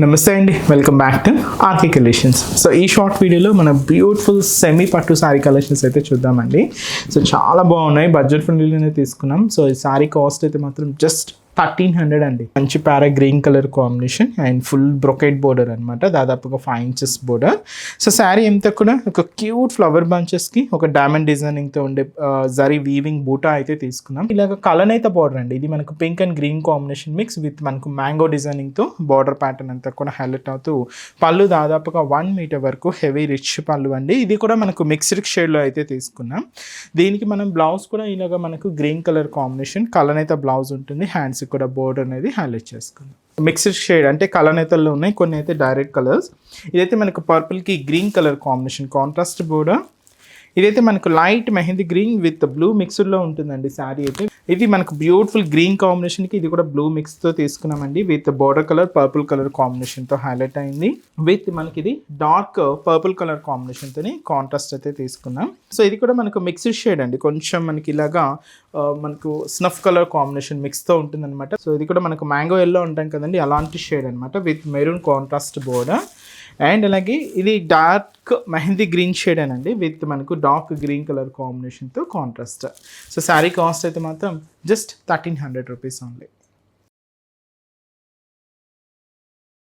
నమస్తే అండి, welcome back to RK collections. So ఈ షార్ట్ వీడియోలో మనం బ్యూటిఫుల్ సెమీ పట్టు శారీ కలెక్షన్స్ అయితే చూద్దామండి. సో చాలా బాగున్నాయి, బడ్జెట్ ఫ్రెండ్లీలోనే తీసుకున్నాం. సో ఈ శారీ కాస్ట్ అయితే మాత్రం జస్ట్ 1300 అండి. మంచి parrot green colour combination and full brocade border అనమాట, దాదాపుగా 5 inches బోర్డర్. సో శారీ అంతా కూడా ఒక క్యూట్ ఫ్లవర్ బంచెస్కి ఒక డైమండ్ డిజైనింగ్తో ఉండే జరీ వీవింగ్ బూటా అయితే తీసుకున్నాం. ఇలాగ కలనైతే బార్డర్ అండి, ఇది మనకు pink and green combination mix with మనకు మ్యాంగో డిజైనింగ్తో బార్డర్ ప్యాటర్న్ అంతా కూడా హైలైట్ అవుతూ పళ్ళు దాదాపుగా 1 meter వరకు హెవీ రిచ్ పళ్ళు అండి. ఇది కూడా మనకు మిక్స్డ్ షేడ్లో అయితే తీసుకున్నాం. దీనికి మనం బ్లౌజ్ కూడా ఇలాగ మనకు గ్రీన్ కలర్ కాంబినేషన్ కలనైతే బ్లౌజ్ ఉంటుంది. హ్యాండ్స్ కూడా బోర్డర్ అనేది హైలైట్ చేసుకుందాం. మిక్స్డ్ షేడ్ అంటే కలనేతల్లో ఉన్నాయి, కొన్ని అయితే డైరెక్ట్ కలర్స్. ఇదైతే మనకు పర్పుల్కి green colour combination contrast border. ఇదైతే మనకు light mehndi green with blue మిక్స్డ్లో ఉంటుందండి శారీ అయితే. ఇది మనకు బ్యూటిఫుల్ గ్రీన్ కాంబినేషన్కి ఇది కూడా బ్లూ మిక్స్తో తీసుకున్నామండి. With border colour purple colour కాంబినేషన్తో హైలైట్ అయింది. విత్ మనకి ఇది డార్క్ పర్పుల్ కలర్ కాంబినేషన్తో కాంట్రాస్ట్ అయితే తీసుకున్నాం. సో ఇది కూడా మనకు మిక్స్డ్ షేడ్ అండి, కొంచెం మనకి ఇలాగా మనకు స్నఫ్ కలర్ కాంబినేషన్ మిక్స్తో ఉంటుందన్నమాట. సో ఇది కూడా మనకు మ్యాంగో ఎల్లో ఉంటాం కదండి, అలాంటి షేడ్ అనమాట with maroon contrast border. And అలాగే ఇది డార్క్ మెహందీ గ్రీన్ షేడ్ అనండి విత్ మనకు డార్క్ గ్రీన్ కలర్ కాంబినేషన్తో కాంట్రాస్ట్. సో శారీ కాస్ట్ అయితే మాత్రం జస్ట్ 1300 రూపీస్ ఓన్లీ.